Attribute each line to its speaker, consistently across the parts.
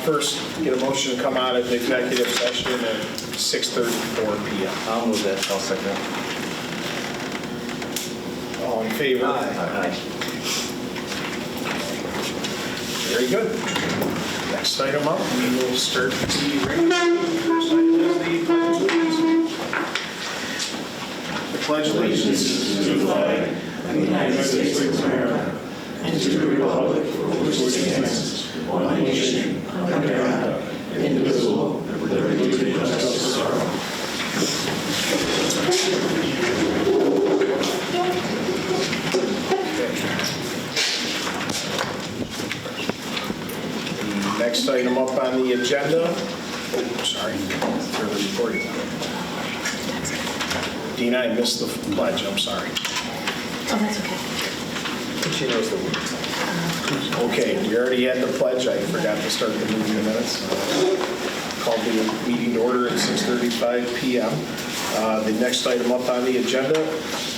Speaker 1: First, get a motion to come out of the executive session at 6:34 p.m.
Speaker 2: I'll move that. I'll second that.
Speaker 1: All in favor?
Speaker 2: Aye.
Speaker 1: Very good. Next item up, we will start the regular. First item is the Pledge of Allegiance to the flag of the United States of America and to the republic for which it stands, one nation, under God, indivisible, with liberty and justice for all. Next item up on the agenda, Dina, I missed the pledge, I'm sorry.
Speaker 3: Oh, that's okay.
Speaker 2: She knows the words.
Speaker 1: Okay, we already had the pledge, I forgot to start the meeting minutes. Called the meeting to order at 6:35 p.m. The next item up on the agenda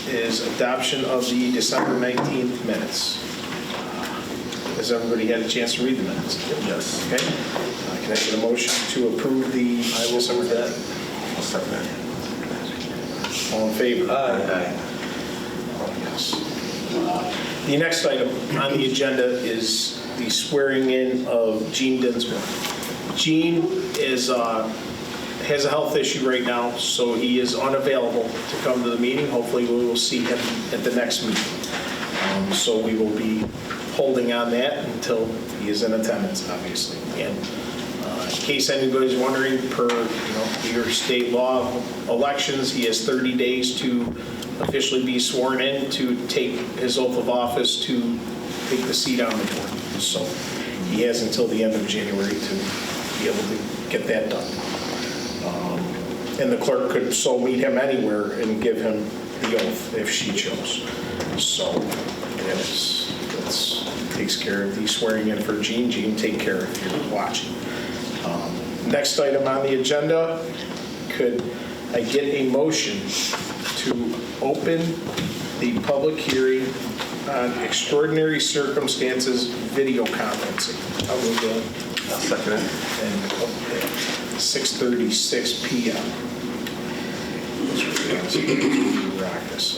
Speaker 1: is adoption of the December 19th minutes. Has everybody had a chance to read the minutes?
Speaker 2: Yes.
Speaker 1: Okay. Can I get a motion to approve the December that?
Speaker 2: I'll second that.
Speaker 1: All in favor?
Speaker 2: Aye.
Speaker 1: Oh, yes. The next item on the agenda is the swearing in of Gene Dinsmore. Gene is has a health issue right now, so he is unavailable to come to the meeting. Hopefully we will see him at the next meeting. So we will be holding on that until he is in attendance, obviously. And in case anybody's wondering, per New York state law elections, he has 30 days to officially be sworn in to take his oath of office to take the seat on the board. So he has until the end of January to be able to get that done. And the clerk could so meet him anywhere and give him the oath if she chose. So that takes care of the swearing in for Gene. Gene, take care if you're watching. Next item on the agenda, could I get a motion to open the public hearing on extraordinary circumstances video conferencing? I'll move that.
Speaker 2: I'll second it.
Speaker 1: And 6:36 p.m.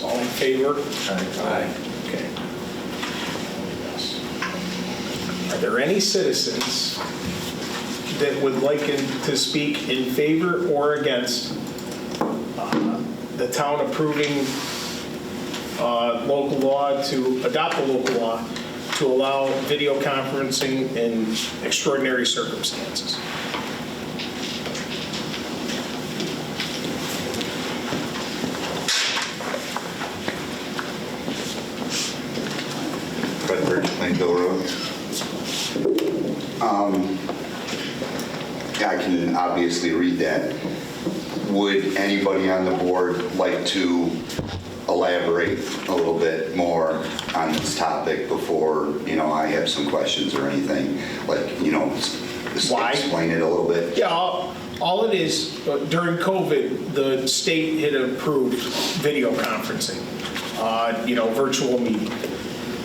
Speaker 1: All in favor?
Speaker 2: Aye.
Speaker 1: Okay. Are there any citizens that would like to speak in favor or against the town approving local law to adopt a local law to allow video conferencing in extraordinary circumstances?
Speaker 4: I can obviously read that. Would anybody on the board like to elaborate a little bit more on this topic before, I have some questions or anything?
Speaker 1: Why?
Speaker 4: Explain it a little bit.
Speaker 1: Yeah, all it is, during COVID, the state had approved video conferencing, virtual meeting.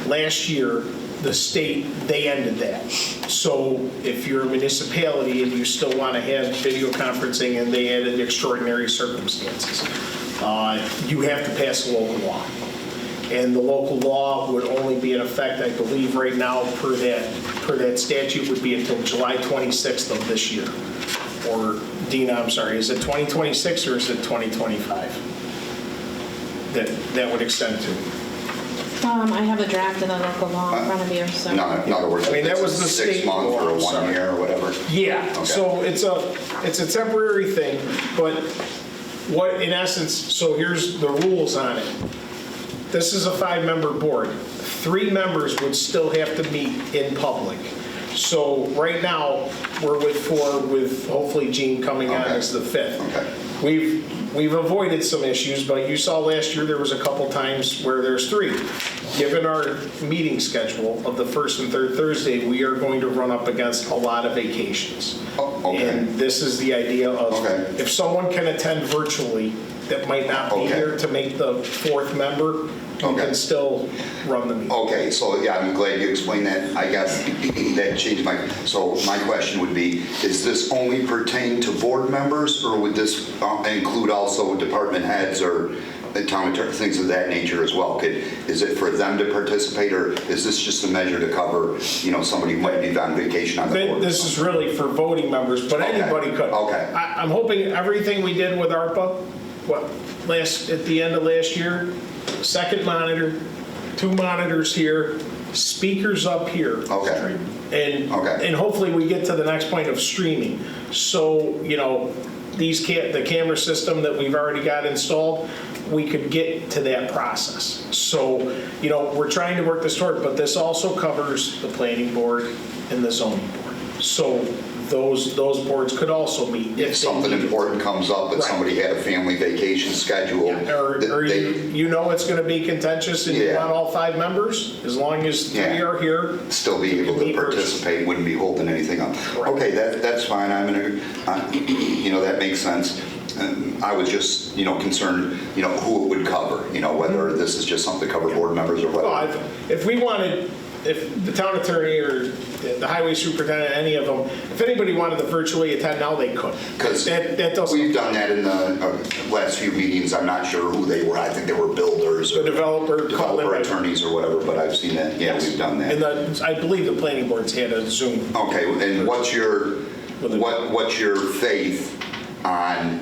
Speaker 1: Last year, the state, they ended that. So if you're a municipality and you still want to have video conferencing and they added extraordinary circumstances, you have to pass a local law. And the local law would only be in effect, I believe right now, per that statute would be until July 26th of this year. Or, Dina, I'm sorry, is it 2026 or is it 2025? That would extend to.
Speaker 3: I have a draft of the local law in front of you, so.
Speaker 4: No, in other words,
Speaker 1: that was the
Speaker 4: 6
Speaker 1: state
Speaker 4: months
Speaker 1: law,
Speaker 4: or 1
Speaker 1: sorry.
Speaker 4: year or whatever.
Speaker 1: Yeah,
Speaker 4: Okay.
Speaker 1: so it's a temporary thing, but what in essence, so here's the rules on it. This is a 5-member board. 3 members would still have to meet in public. So right now, we're with 4, with hopefully Gene coming on as the 5th.
Speaker 4: Okay.
Speaker 1: We've avoided some issues, but you saw last year there was a couple times where there's 3. Given our meeting schedule of the first and third Thursday, we are going to run up against a lot of vacations.
Speaker 4: Oh, okay.
Speaker 1: And this is the idea of if someone can attend virtually that might not be here to make the 4th member, you
Speaker 4: Okay.
Speaker 1: can still run the meeting.
Speaker 4: Okay, so yeah, I'm glad you explained that. I guess that changed so my question would be, is this only pertain to board members, or would this include also department heads or town attorney, things of that nature as well? Is it for them to participate, or is this just a measure to cover, somebody who might be on vacation on the board?
Speaker 1: This is really for voting members, but
Speaker 4: Okay.
Speaker 1: anybody could.
Speaker 4: Okay.
Speaker 1: I'm hoping everything we did with ARPA, at the end of last year, second monitor, 2 monitors here, speakers up here.
Speaker 4: Okay.
Speaker 1: And hopefully we get to the next point of streaming. So, the camera system that we've already got installed, we could get to that process. So, we're trying to work this toward, but this also covers the planning board and the zoning board. So those boards could also meet
Speaker 4: If something important comes up, that
Speaker 1: Right.
Speaker 4: somebody had a family vacation scheduled.
Speaker 1: Or it's going to be contentious and you
Speaker 4: Yeah.
Speaker 1: want all 5 members, as long as 3
Speaker 4: Yeah.
Speaker 1: are here.
Speaker 4: Still be able to participate, wouldn't be holding anything up.
Speaker 1: Right.
Speaker 4: Okay, that's fine, that makes sense. I was just, concerned, who it would cover, whether this is just something to cover board members or whether.
Speaker 1: Well, if the town attorney or the highway superintendent, any of them, if anybody wanted to virtually attend now, they could.
Speaker 4: Because
Speaker 1: that doesn't.
Speaker 4: we've done that in the last few meetings. I'm not sure who they were. I think they were builders or
Speaker 1: The developer called in.
Speaker 4: attorneys or whatever, but I've seen that. Yeah, we've done that.
Speaker 1: And I believe the planning board's had a Zoom.
Speaker 4: Okay, and what's your faith on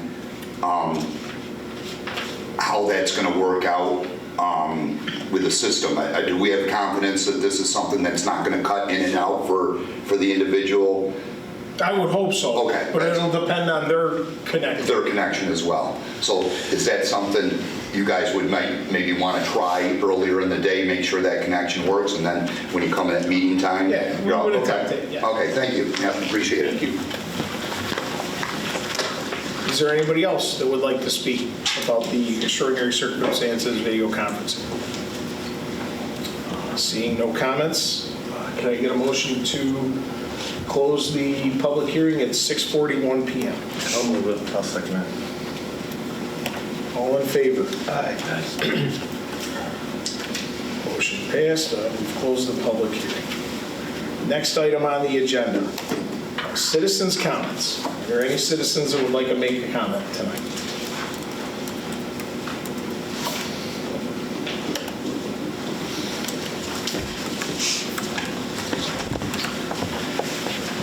Speaker 4: how that's going to work out with the system? Do we have confidence that this is something that's not going to cut in and out for the individual?
Speaker 1: I would hope so.
Speaker 4: Okay.
Speaker 1: But it'll depend on their connection.
Speaker 4: Their connection as well. So is that something you guys would maybe want to try earlier in the day, make sure that connection works, and then when you come at meeting time?
Speaker 1: Yeah, we
Speaker 4: you're all
Speaker 1: would
Speaker 4: okay?
Speaker 1: attempt it, yeah.
Speaker 4: Okay, thank you. Yeah, appreciate it.
Speaker 1: Is there anybody else that would like to speak about the extraordinary circumstances video conferencing? Seeing no comments, can I get a motion to close the public hearing at 6:41 p.m.?
Speaker 2: I'll move it. I'll second it.
Speaker 1: All in favor?
Speaker 2: Aye.
Speaker 1: Motion passed. We've closed the public hearing. Next item on the agenda, citizens' comments. Are there any citizens that would like to make a comment tonight?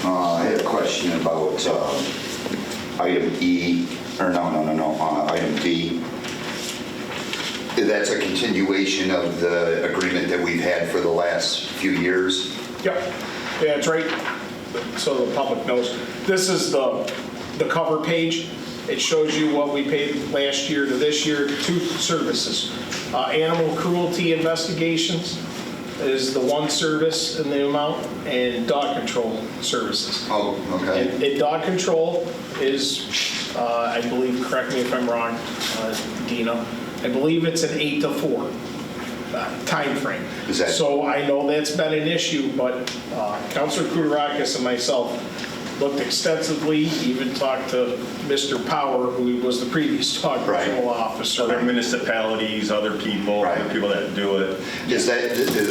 Speaker 4: I had a question about item E, or item B. That's a continuation of the agreement that we've had for the last few years.
Speaker 1: Yep. Yeah, it's right, so the public knows. This is the cover page. It shows you what we paid last year to this year, 2 services. Animal cruelty investigations is the 1 service in the amount, and dog control services.
Speaker 4: Oh, okay.
Speaker 1: And dog control is, I believe, correct me if I'm wrong, Dina, I believe it's an 8 to 4 time frame.
Speaker 4: Is that-
Speaker 1: So I know that's been an issue, but Councilor Kudarakis and myself looked extensively, even talked to Mr. Power, who was the previous dog control officer.
Speaker 5: Other municipalities, other people,
Speaker 4: Right.
Speaker 5: other people that do it.
Speaker 4: Is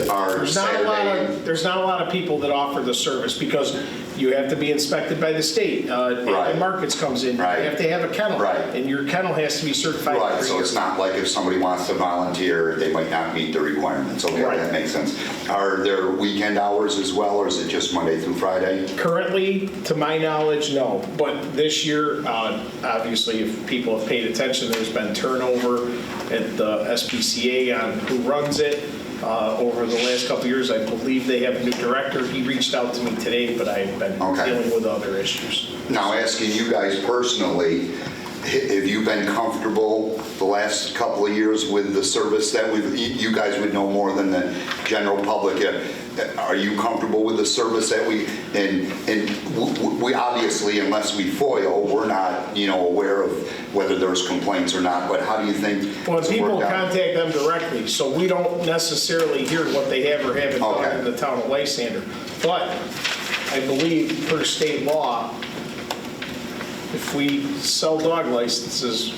Speaker 4: our Saturday?
Speaker 1: There's not a lot of people that offer the service because you have to be inspected by the state.
Speaker 4: Right.
Speaker 1: And markets comes in.
Speaker 4: Right.
Speaker 1: You have to have a kennel.
Speaker 4: Right.
Speaker 1: And your kennel has to be certified.
Speaker 4: Right,
Speaker 1: every
Speaker 4: so
Speaker 1: year.
Speaker 4: it's not like if somebody wants to volunteer, they might not meet the requirements. Okay,
Speaker 1: Right.
Speaker 4: that makes sense. Are there weekend hours as well, or is it just Monday through Friday?
Speaker 1: Currently, to my knowledge, no. But this year, obviously, if people have paid attention, there's been turnover at the SPCA on who runs it. Over the last couple of years, I believe they have a new director. He reached out to me today, but I've been
Speaker 4: Okay.
Speaker 1: dealing with other issues.
Speaker 4: Now, asking you guys personally, have you been comfortable the last couple of years with the service that you guys would know more than the general public? Are you comfortable with the service that we obviously, unless we FOIL, we're not, aware of whether there's complaints or not, but how do you think?
Speaker 1: Well,
Speaker 4: it's
Speaker 1: people
Speaker 4: worked out?
Speaker 1: contact them directly, so we don't necessarily hear what they have or haven't done
Speaker 4: Okay.
Speaker 1: in the town of Lysander. But I believe per state law, if we sell dog licenses,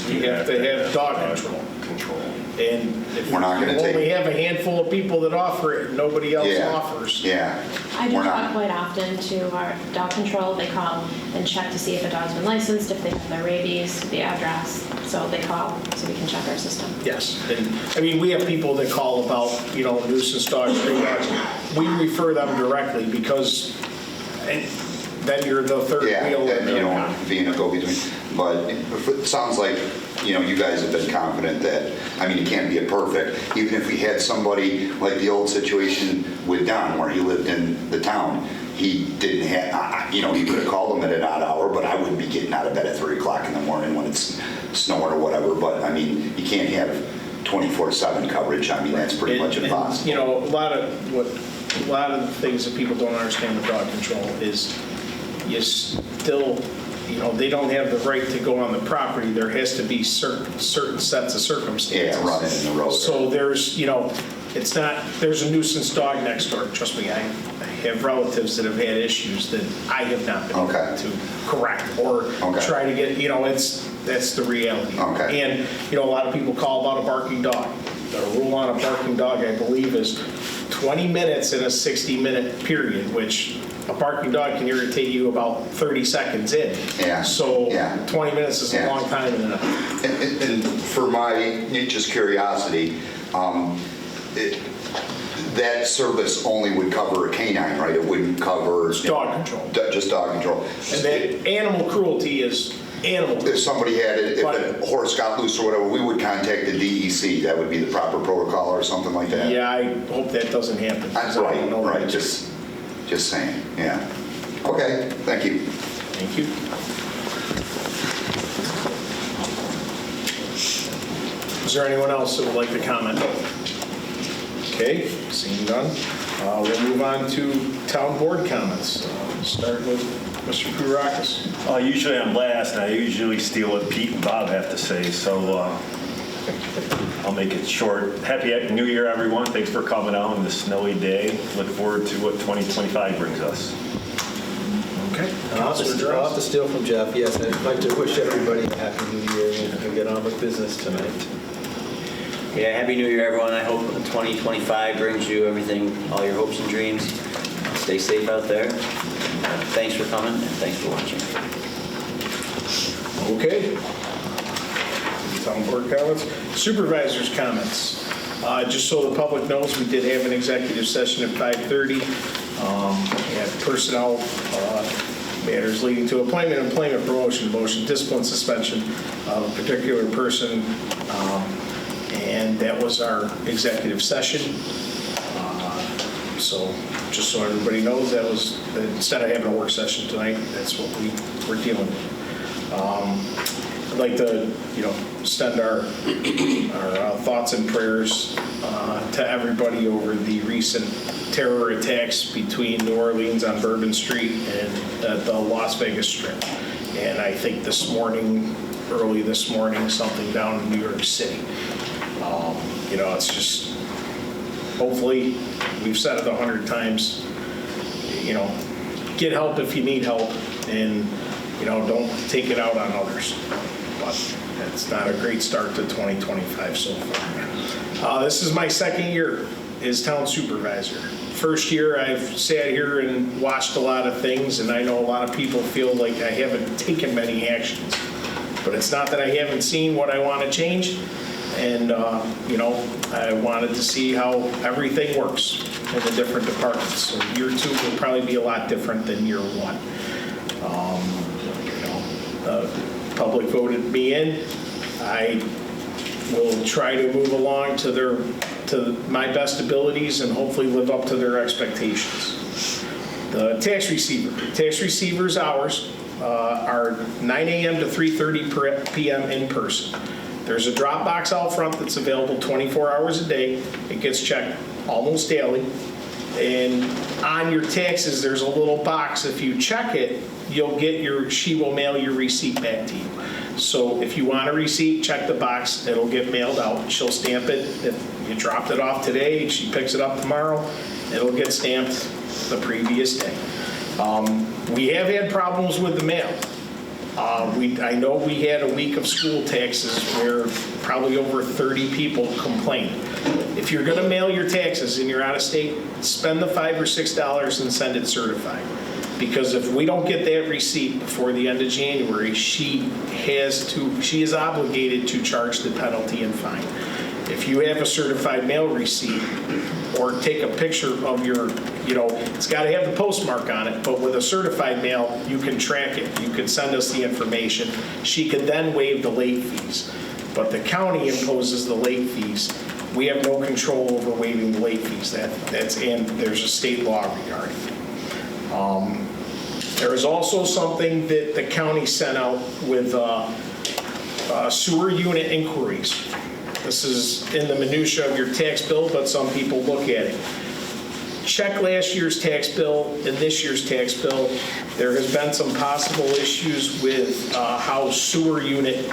Speaker 1: You have to have dog control. And if you
Speaker 4: We're not gonna
Speaker 1: only
Speaker 4: take-
Speaker 1: have a handful of people that offer it, nobody else
Speaker 4: Yeah.
Speaker 1: offers.
Speaker 4: Yeah.
Speaker 3: I do
Speaker 4: We're
Speaker 3: talk
Speaker 4: not-
Speaker 3: quite often to our dog control. They call and check to see if a dog's been licensed, if they have their rabies, the address. So they call so we can check our system.
Speaker 1: Yes, and, I mean, we have people that call about, nuisance dogs, stray dogs. We refer them directly because, and then you're the third
Speaker 4: Yeah,
Speaker 1: wheel.
Speaker 4: and you don't want to be in a go-between. But it sounds like, you guys have been confident that, it can't be a perfect. Even if we had somebody like the old situation with Don, where he lived in the town, he didn't have, he could have called him at an odd hour, but I wouldn't be getting out of bed at 3 o'clock in the morning when it's snowing or whatever. But, you can't have 24/7 coverage. That's pretty much impossible.
Speaker 1: A lot of the things that people don't understand with dog control is you still, they don't have the right to go on the property. There has to be certain sets of circumstances.
Speaker 4: Yeah, running in the road.
Speaker 1: So there's, it's not, there's a nuisance dog next door. Trust me, I have relatives that have had issues that I have not been
Speaker 4: Okay.
Speaker 1: able to correct or
Speaker 4: Okay.
Speaker 1: try to get, that's the reality.
Speaker 4: Okay.
Speaker 1: And, a lot of people call about a barking dog. The rule on a barking dog, I believe, is 20 minutes in a 60-minute period, which a barking dog can irritate you about 30 seconds in.
Speaker 4: Yeah.
Speaker 1: So
Speaker 4: Yeah.
Speaker 1: 20 minutes is
Speaker 4: Yeah.
Speaker 1: a long time in a
Speaker 4: And for my just curiosity, that service only would cover a canine, right? It wouldn't cover
Speaker 1: dog control.
Speaker 4: just dog control.
Speaker 1: And that animal cruelty is animal.
Speaker 4: If somebody had it, if a horse got loose or whatever, we would contact the DEC. That would be the proper protocol or something like that.
Speaker 1: Yeah, I hope that doesn't happen. 'Cause I don't know what
Speaker 4: Right.
Speaker 1: it is.
Speaker 4: Just saying. Yeah. Okay. Thank you.
Speaker 1: Thank you. Is there anyone else that would like to comment? Okay, seeing none, we'll move on to town board comments. Start with Mr. Kourakis.
Speaker 5: Usually I'm last, and I usually steal what Pete and Bob have to say, so I'll make it short. Happy New Year, everyone. Thanks for coming out on this snowy day. Look forward to what 2025 brings us.
Speaker 1: Okay.
Speaker 6: I'll have to steal from Jeff. Yes, I'd like to wish everybody a happy new year and get on with business tonight.
Speaker 7: Yeah, Happy New Year, everyone. I hope 2025 brings you everything, all your hopes and dreams. Stay safe out there. Thanks for coming, and thanks for watching.
Speaker 1: Okay. Town board comments. Supervisors' comments. Just so the public knows, we did have an executive session at 5:30. We had personnel matters leading to appointment, employment, promotion, motion, discipline, suspension of a particular person. And that was our executive session. So just so everybody knows, that was, instead of having a work session tonight, that's what we were dealing with. I'd like to, extend our thoughts and prayers to everybody over the recent terror attacks between New Orleans on Bourbon Street and the Las Vegas Strip. And I think early this morning, something down in New York City. It's just, hopefully, we've said it 100 times, get help if you need help, and, don't take it out on others. But it's not a great start to 2025 so far. This is my second year as town supervisor. First year, I've sat here and watched a lot of things, and I know a lot of people feel like I haven't taken many actions. But it's not that I haven't seen what I want to change. And, I wanted to see how everything works in the different departments. So year 2 will probably be a lot different than year 1. The public voted me in. I will try to move along to my best abilities and hopefully live up to their expectations. The tax receiver's hours are 9 a.m. to 3:30 p.m. in person. There's a drop box out front that's available 24 hours a day. It gets checked almost daily. And on your taxes, there's a little box. If you check it, she will mail your receipt back to you. So if you want a receipt, check the box. It'll get mailed out. She'll stamp it. If you dropped it off today, she picks it up tomorrow. It'll get stamped the previous day. We have had problems with the mail. I know we had a week of school taxes where probably over 30 people complained. If you're going to mail your taxes and you're out of state, spend the $5 or $6 and send it certified. Because if we don't get that receipt before the end of January, she is obligated to charge the penalty and fine. If you have a certified mail receipt, or take a picture of your, it's got to have the postmark on it, but with a certified mail, you can track it. You can send us the information. She could then waive the late fees. But the county imposes the late fees. We have no control over waiving the late fees. And there's a state law regarding it. There is also something that the county sent out with sewer unit inquiries. This is in the minutia of your tax bill, but some people look at it. Check last year's tax bill and this year's tax bill. There has been some possible issues with how the sewer unit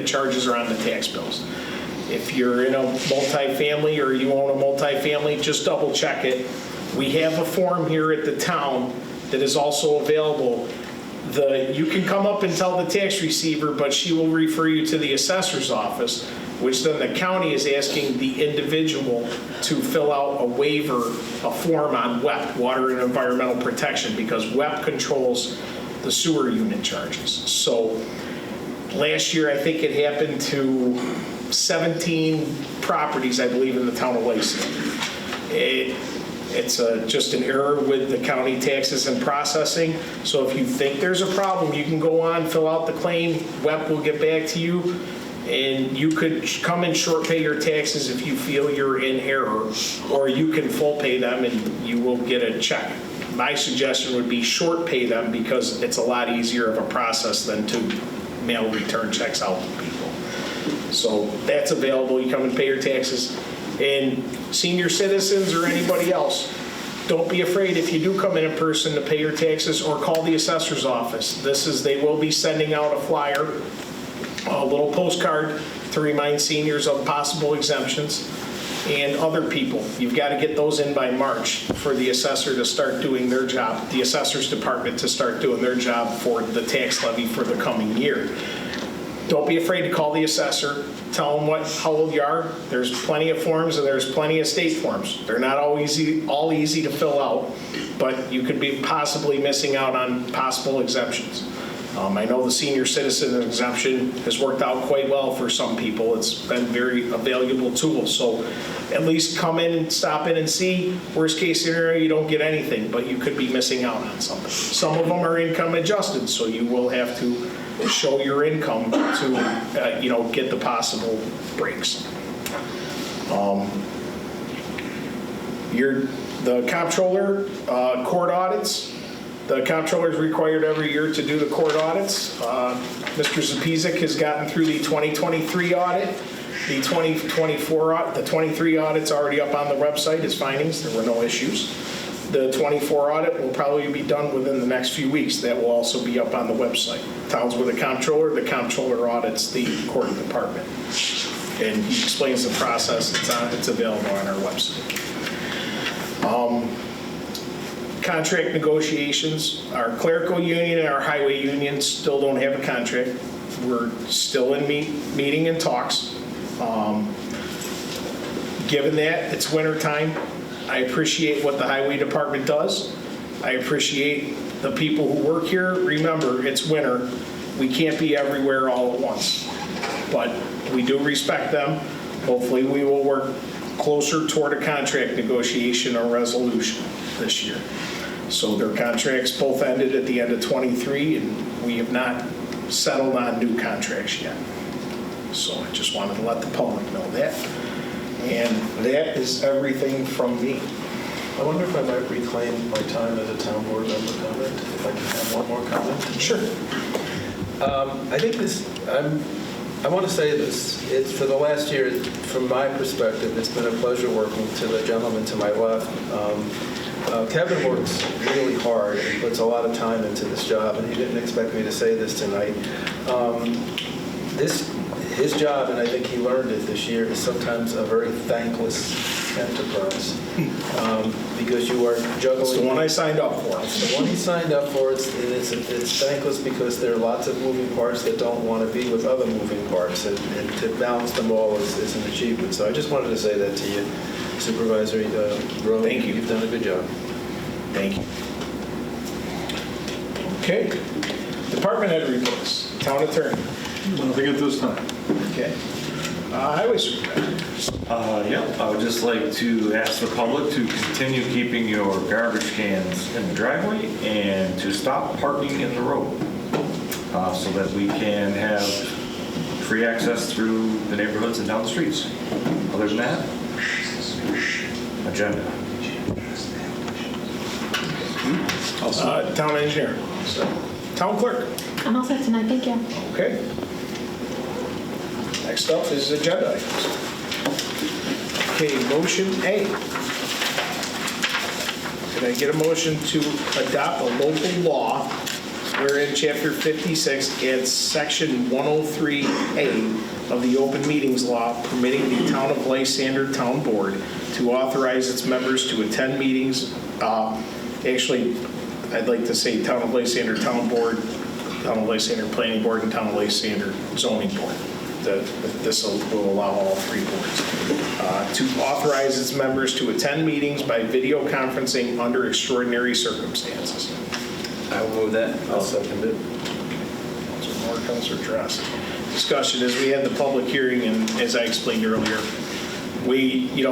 Speaker 1: charges are on the tax bills. If you're in a multifamily or you own a multifamily, just double check it. We have a form here at the town that is also available. You can come up and tell the tax receiver, but she will refer you to the assessor's office, which then the county is asking the individual to fill out a waiver, a form on WEP, Water and Environmental Protection, because WEP controls the sewer unit charges. So last year, I think it happened to 17 properties, I believe, in the town of Lysander. It's just an error with the county taxes and processing. So if you think there's a problem, you can go on, fill out the claim, WEP will get back to you, and you could come and short pay your taxes if you feel you're in error, or you can full pay them and you will get a check. My suggestion would be short pay them because it's a lot easier of a process than to mail return checks out to people. So that's available. You come and pay your taxes. And senior citizens or anybody else, don't be afraid if you do come in person to pay your taxes, or call the assessor's office. They will be sending out a flyer, a little postcard to remind seniors of possible exemptions and other people. You've got to get those in by March for the assessor to start doing their job, the assessor's department to start doing their job for the tax levy for the coming year. Don't be afraid to call the assessor. Tell them how old you are. There's plenty of forms and there's plenty of state forms. They're not all easy to fill out, but you could be possibly missing out on possible exemptions. I know the senior citizen exemption has worked out quite well for some people. It's been very a valuable tool. So at least come in and stop in and see. Worst case scenario, you don't get anything, but you could be missing out on something. Some of them are income adjusted, so you will have to show your income to get the possible breaks. The comptroller court audits. The comptroller is required every year to do the court audits. Mr. Zapizek has gotten through the 2023 audit. The 23 audit's already up on the website, his findings. There were no issues. The 24 audit will probably be done within the next few weeks. That will also be up on the website. Towns with a comptroller, the comptroller audits the court department. And he explains the process. It's available on our website. Contract negotiations. Our clerical union and our highway union still don't have a contract. We're still in meeting and talks. Given that it's winter time, I appreciate what the highway department does. I appreciate the people who work here. Remember, it's winter. We can't be everywhere all at once, but we do respect them. Hopefully we will work closer toward a contract negotiation or resolution this year. So their contracts both ended at the end of 23, and we have not settled on new contracts yet. So I just wanted to let the public know that. And that is everything from me.
Speaker 6: I wonder if I might reclaim my time as a town board member comment, if I can have one more comment.
Speaker 1: Sure.
Speaker 6: I think I want to say this. It's for the last year, from my perspective, it's been a pleasure working to the gentleman to my left. Kevin works really hard and puts a lot of time into this job, and he didn't expect me to say this tonight. His job, and I think he learned it this year, is sometimes a very thankless enterprise, because you are juggling.
Speaker 1: It's the one I signed up for.
Speaker 6: It's the one he signed up for. It's thankless because there are lots of moving parts that don't want to be with other moving parts, and to balance them all is an achievement. So I just wanted to say that to you, Supervisor Rowe.
Speaker 1: Thank you.
Speaker 6: You've done a good job.
Speaker 1: Thank you. Okay. Department head reports. Town attorney.
Speaker 2: Nothing at this time.
Speaker 1: Okay. Highway supervisor.
Speaker 8: I would just like to ask the public to continue keeping your garbage cans in the driveway and to stop parking in the road so that we can have free access through the neighborhoods and down the streets. Other than that, agenda.
Speaker 1: Town engineer. Town clerk.
Speaker 3: I'm all set tonight, thank you.
Speaker 1: Okay. Next up is agenda items. Okay, motion A. Can I get a motion to adopt a local law wherein Chapter 56 adds Section 103A of the Open Meetings Law permitting the Town of Lysander Town Board to authorize its members to attend meetings. Actually, I'd like to say Town of Lysander Town Board, Town of Lysander Planning Board, and Town of Lysander Zoning Board. This will allow all three boards to authorize its members to attend meetings by video conferencing under extraordinary circumstances.
Speaker 7: I will move that.
Speaker 6: I'll second it.
Speaker 1: Councilor Moore, Councilor Droste. Discussion as we had the public hearing, and as I explained earlier,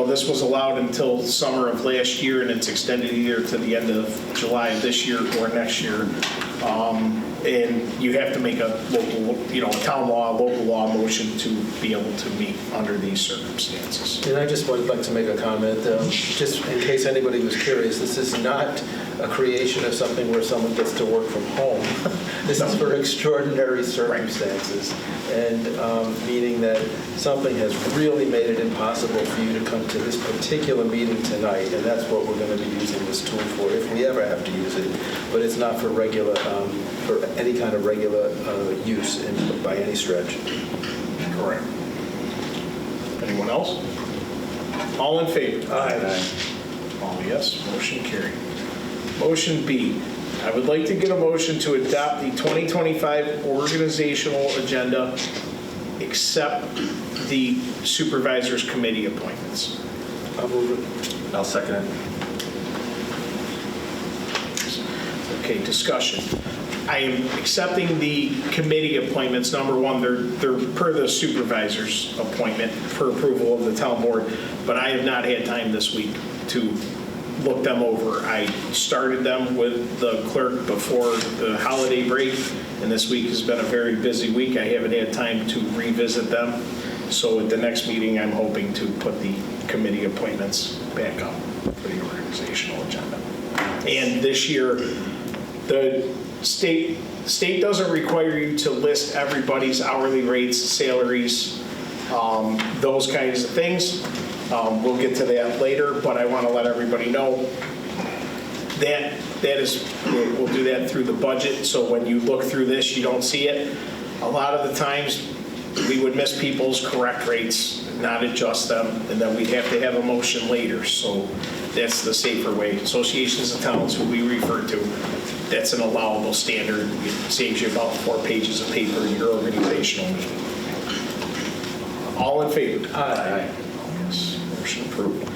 Speaker 1: this was allowed until summer of last year, and it's extended either to the end of July of this year or next year. And you have to make a local, a town law, local law motion to be able to meet under these circumstances.
Speaker 6: And I just would like to make a comment, just in case anybody was curious, this is not a creation of something where someone gets to work from home. This is for extraordinary circumstances, and meaning that something has really made it impossible for you to come to this particular meeting tonight, and that's what we're going to be using this tool for, if we ever have to use it. But it's not for regular, for any kind of regular use by any stretch.
Speaker 1: Correct. Anyone else? All in favor?
Speaker 6: Aye.
Speaker 1: All yes, motion carried. Motion B, I would like to get a motion to adopt the 2025 organizational agenda except the supervisors committee appointments.
Speaker 6: I'll move it.
Speaker 2: I'll second it.
Speaker 1: Okay, discussion. I am accepting the committee appointments. Number one, they're per the supervisor's appointment for approval of the town board, but I have not had time this week to look them over. I started them with the clerk before the holiday break, and this week has been a very busy week. I haven't had time to revisit them. So at the next meeting, I'm hoping to put the committee appointments back up for the organizational agenda. And this year, the state doesn't require you to list everybody's hourly rates, salaries, those kinds of things. We'll get to that later, but I want to let everybody know that we'll do that through the budget. So when you look through this, you don't see it. A lot of the times, we would miss people's correct rates, not adjust them, and then we'd have to have a motion later. So that's the safer way. Associations of towns, who we refer to, that's an allowable standard. It saves you about 4 pages of paper in your organizational meeting. All in favor?
Speaker 6: Aye.
Speaker 1: Yes, motion approved.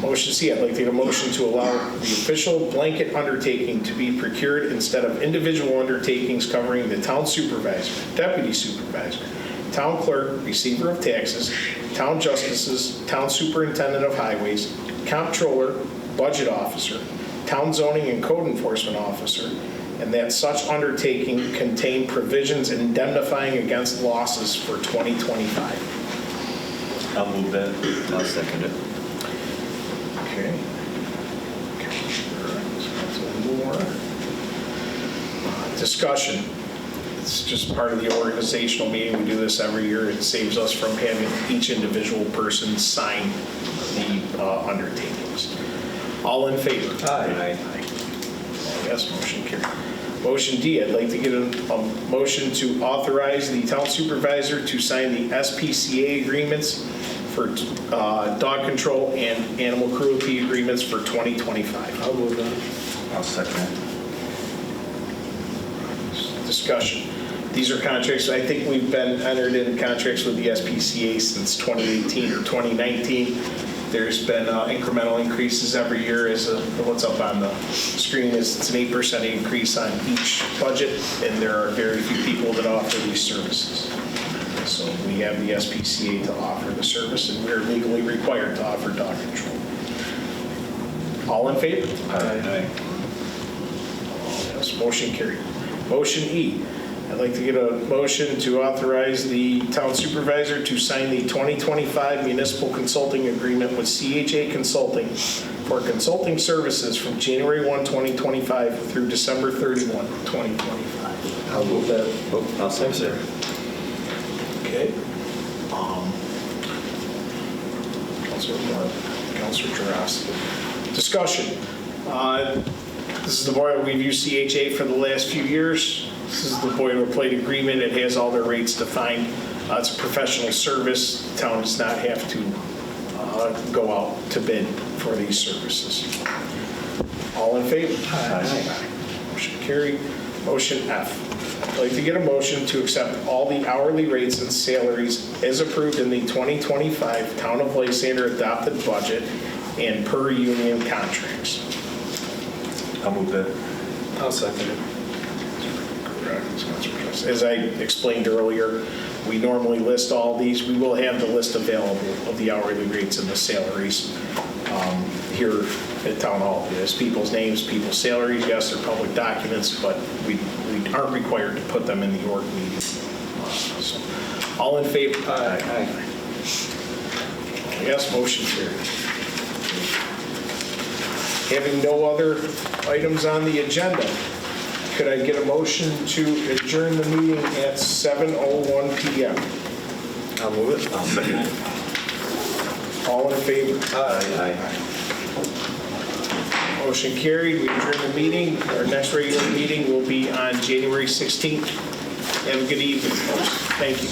Speaker 1: Motion C, I'd like to get a motion to allow the official blanket undertaking to be procured instead of individual undertakings covering the town supervisor, deputy supervisor, town clerk, receiver of taxes, town justices, town superintendent of highways, comptroller, budget officer, town zoning and code enforcement officer, and that such undertaking contain provisions indemnifying against losses for 2025.
Speaker 5: I'll move that.
Speaker 7: I'll second it.
Speaker 1: Okay. More. Discussion. It's just part of the organizational meeting. We do this every year. It saves us from having each individual person sign the undertakings. All in favor?
Speaker 6: Aye.
Speaker 1: Yes, motion carried. Motion D, I'd like to get a motion to authorize the town supervisor to sign the SPCA agreements for dog control and animal cruelty agreements for 2025.
Speaker 6: I'll move that.
Speaker 5: I'll second it.
Speaker 1: Discussion. These are contracts, I think we've been entered in contracts with the SPCA since 2018 or 2019. There's been incremental increases every year. As what's up on the screen is it's an 8% increase on each budget, and there are very few people that offer these services. So we have the SPCA to offer the service, and we're legally required to offer dog control. All in favor?
Speaker 6: Aye.
Speaker 1: Yes, motion carried. Motion E. I'd like to get a motion to authorize the town supervisor to sign the 2025 municipal consulting agreement with CHA Consulting for consulting services from January 1, 2025 through December 31, 2025.
Speaker 6: I'll move that.
Speaker 7: Oh, I'll
Speaker 6: Thanks,
Speaker 7: second
Speaker 6: sir.
Speaker 7: it.
Speaker 1: Okay. Councilor Jurasik. Discussion. This is the boiler, we've used CHA for the last few years. This is the boilerplate agreement. It has all their rates defined. It's a professional service. The town does not have to go out to bid for these services. All in favor?
Speaker 5: Aye.
Speaker 1: Motion carried. Motion F. I'd like to get a motion to accept all the hourly rates and salaries as approved in the 2025 Town of Lysander adopted budget and per union contracts.
Speaker 5: I'll move that.
Speaker 6: I'll second it.
Speaker 1: As I explained earlier, we normally list all these. We will have the list available of the hourly rates and the salaries here at Town Hall. There's people's names, people's salaries. Yes, they're public documents, but we aren't required to put them in the org meeting. So, all in favor?
Speaker 6: Aye.
Speaker 1: Yes, motion carried. Having no other items on the agenda, could I get a motion to adjourn the meeting at 7:01 p.m.?
Speaker 6: I'll move it.
Speaker 5: I'll second it.
Speaker 1: All in favor?
Speaker 6: Aye.
Speaker 1: Motion carried. We adjourn the meeting. Our next regular meeting will be on January 16th. Have a good evening, folks. Thank you.